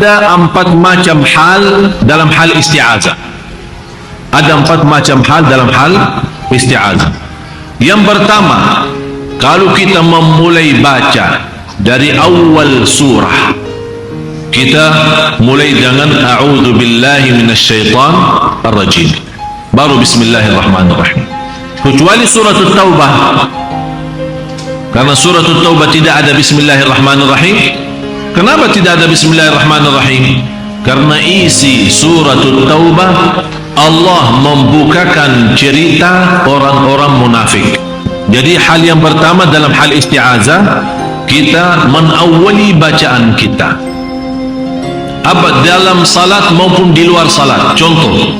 Ada 4 macam hal dalam hal isti'azah. Ada 4 macam hal dalam hal isti'azah. Yang pertama, kalau kita memulai baca dari awal surah, kita mulai dengan a'udzu billahi minasyaitan ar-rajim, baru bismillahirrahmanirrahim. Kecuali surah At-Taubah, karena surah At-Taubah tidak ada bismillahirrahmanirrahim. Kenapa tidak ada bismillahirrahmanirrahim? Karena isi surah At-Taubah Allah membukakan cerita orang-orang munafik. Jadi hal yang pertama dalam hal isti'azah, kita menawali bacaan kita, apa dalam salat maupun di luar salat. Contoh,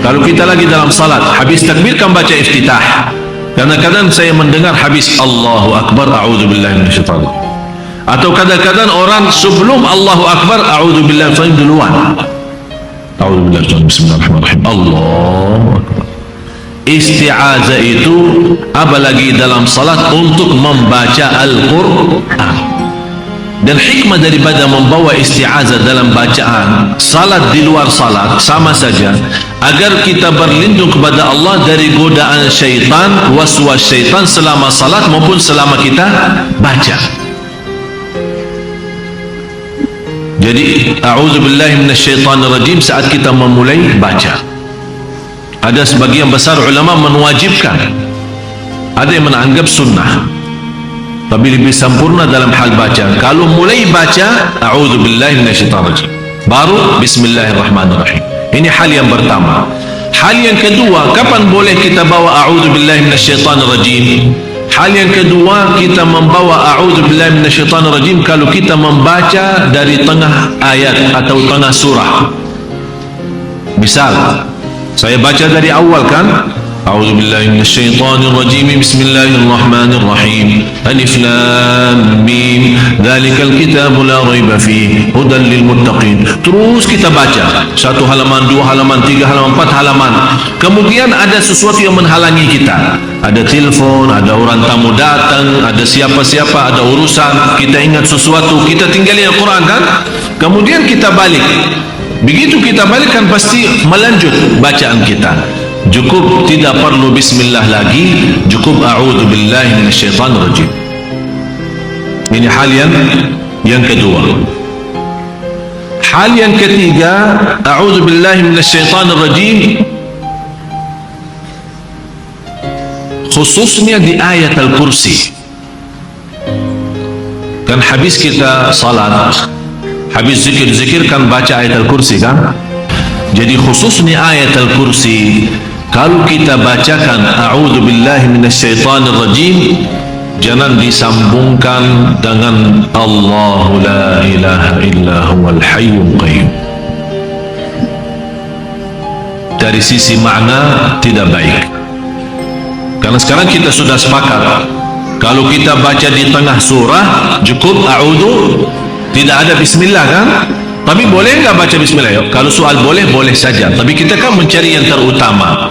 kalau kita lagi dalam salat, habis takbir kan baca iftitah. Kadang-kadang saya mendengar habis Allahu Akbar, a'udzubillahi minasyaitanir. Atau kadang-kadang orang sebelum Allahu Akbar, a'udzubillahi minasyaitanir duluan. A'udzubillahi, bismillahirrahmanirrahim, Allahu Akbar. Isti'azah itu apalagi dalam salat untuk membaca Al-Quran. Dan hikmah daripada membawa isti'azah dalam bacaan salat di luar salat sama saja, agar kita berlindung kepada Allah dari godaan syaitan, waswas syaitan selama salat maupun selama kita baca. Jadi a'udzubillahi minasyaitanirrajim saat kita memulai baca. Ada sebagian besar ulama menwajibkan, ada yang menganggap sunnah, tapi lebih sempurna dalam hal baca. Kalau mulai baca a'udzubillahi minasyaitanirrajim, baru bismillahirrahmanirrahim. Ini hal yang pertama. Hal yang kedua, kapan boleh kita bawa a'udzubillahi minasyaitanirrajim? Hal yang kedua, kita membawa a'udzubillahi minasyaitanirrajim kalau kita membaca dari tengah ayat atau tengah surah. Misal, saya baca dari awal kan, a'udzubillahi minasyaitanirrajim, bismillahirrahmanirrahim, alif lam mim, dzalikal kitabu la raiba fihi hudan lil muttaqin. Terus kita baca 1 halaman, 2 halaman, 3 halaman, 4 halaman. Kemudian ada sesuatu yang menghalangi kita, ada telepon, ada orang tamu datang, ada siapa-siapa, ada urusan, kita ingat sesuatu, kita tinggalin Al-Quran kan, kemudian kita balik. Begitu kita balik kan pasti melanjut bacaan kita. Cukup tidak perlu bismillah lagi, cukup a'udzubillahi minasyaitanirrajim. Ini hal yang kedua. Hal yang ketiga, a'udzubillahi minasyaitanirrajim khususnya di ayat Al-Kursi. Kan habis kita salat, habis zikir-zikir kan baca ayat Al-Kursi kan. Jadi khususnya ayat Al-Kursi, kalau kita bacakan a'udzubillahi minasyaitanirrajim, jangan disambungkan dengan Allahu la ilaha illa huwal hayyul qayyum. Dari sisi makna tidak baik. Karena sekarang kita sudah sepakat, kalau kita baca di tengah surah cukup a'udzu, tidak ada bismillah kan. Tapi boleh nggak baca bismillah? Kalau soal boleh, boleh saja, tapi kita kan mencari yang terutama.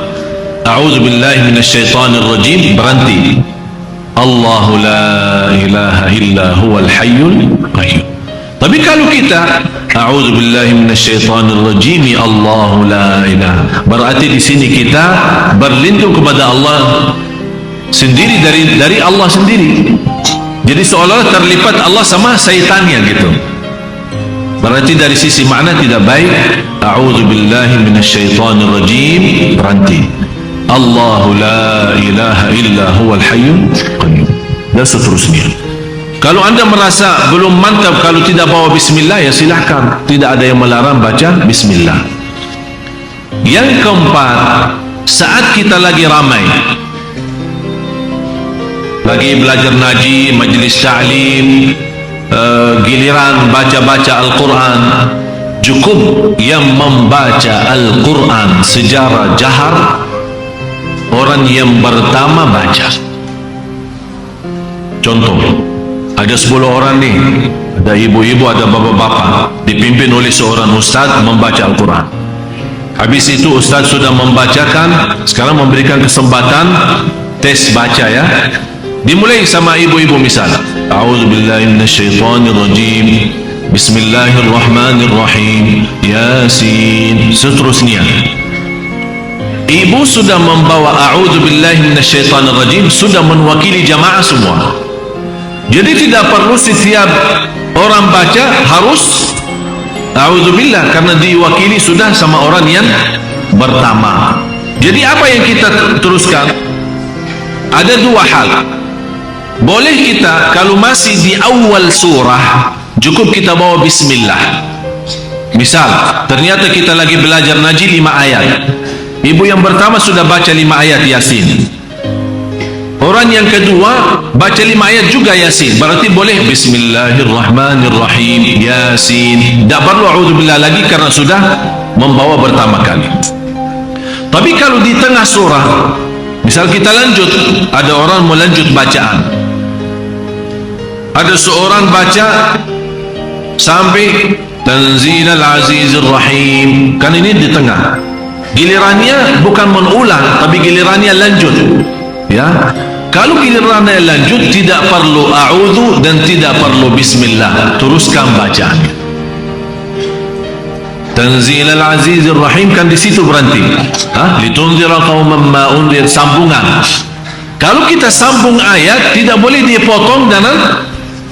A'udzubillahi minasyaitanirrajim, berhenti. Allahu la ilaha illa huwal hayyul qayyum. Tapi kalau kita a'udzubillahi minasyaitanirrajim, Allahu la ilaha, berarti di sini kita berlindung kepada Allah sendiri, dari Allah sendiri. Jadi seolah-olah terlipat Allah sama syaitannya gitu. Berarti dari sisi makna tidak baik. A'udzubillahi minasyaitanirrajim, berhenti. Allahu la ilaha illa huwal hayyul qayyum, dan seterusnya. Kalau anda merasa belum mantap kalau tidak bawa bismillah, ya silahkan, tidak ada yang melarang baca bismillah. Yang keempat, saat kita lagi ramai, lagi belajar ngaji, majlis ta'lim, giliran baca-baca Al-Quran, cukup yang membaca Al-Quran secara jahar, orang yang pertama baca. Contoh, ada 10 orang nih, ada ibu-ibu, ada bapak-bapak, dipimpin oleh seorang ustaz membaca Al-Quran. Habis itu ustaz sudah membacakan, sekarang memberikan kesempatan tes baca ya. Dimulai sama ibu-ibu misal, a'udzubillahi minasyaitonirrajim, Bismillahirrahmanirrahim, Yasin, seterusnya. Ibu sudah membawa a'udzubillahi minasyaitanirrajim, sudah mewakili jamaah semua. Jadi tidak perlu setiap orang baca harus a'udzubillah, karena diwakili sudah sama orang yang pertama. Jadi apa yang kita teruskan? Ada dua hal. Boleh kita kalau masih di awal surah, cukup kita bawa bismillah. Misal, ternyata kita lagi belajar Najm 5 ayat. Ibu yang pertama sudah baca 5 ayat Yasin. Orang yang kedua baca 5 ayat juga Yasin. Berarti boleh Bismillahirrahmanirrahim, Yasin. Tak perlu a'udzubillah lagi karena sudah membawa pertama kali. Tapi kalau di tengah surah, misal kita lanjut, ada orang mau lanjut bacaan. Ada seorang baca sampai Tanzilal Azizir Rahim, kan ini di tengah. Gilirannya bukan mengulang, tapi gilirannya lanjut. Ya, kalau gilirannya lanjut tidak perlu a'udzu dan tidak perlu bismillah, teruskan bacaan. Tanzilal Azizir Rahim kan di situ berhenti. Litunzira qauman ma unzir, sambungan. Kalau kita sambung ayat tidak boleh dipotong dengan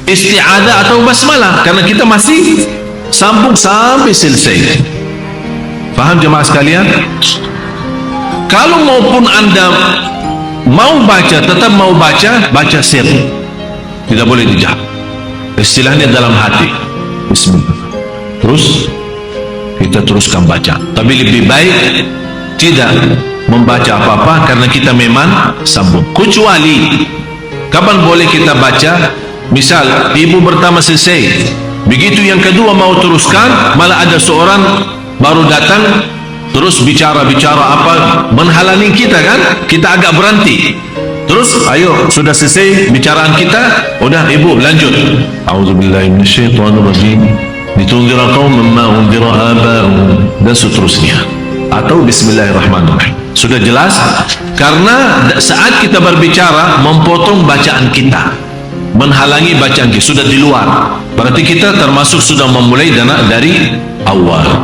isti'adzah atau basmalah, karena kita masih sambung sampai selesai. Faham jemaah sekalian? Kalau maupun anda mau baca, tetap mau baca, baca sir, tidak boleh dijahar. Istilahnya dalam hati. Bismillah. Terus kita teruskan baca. Tapi lebih baik tidak membaca apa-apa karena kita memang sambung. Kecuali kapan boleh kita baca? Misal ibu pertama selesai, begitu yang kedua mau teruskan, malah ada seorang baru datang terus bicara-bicara apa, menghalangi kita kan, kita agak berhenti. Terus ayo sudah selesai bicaraan kita, udah ibu lanjut. A'udzubillahi minasyaitonirrajim, litunzira qauman ma unzira aba'uhum, dan seterusnya. Atau bismillahirrahmanirrahim. Sudah jelas? Karena saat kita berbicara memotong bacaan kita, menghalangi bacaan kita, sudah di luar. Berarti kita termasuk sudah memulai dari awal.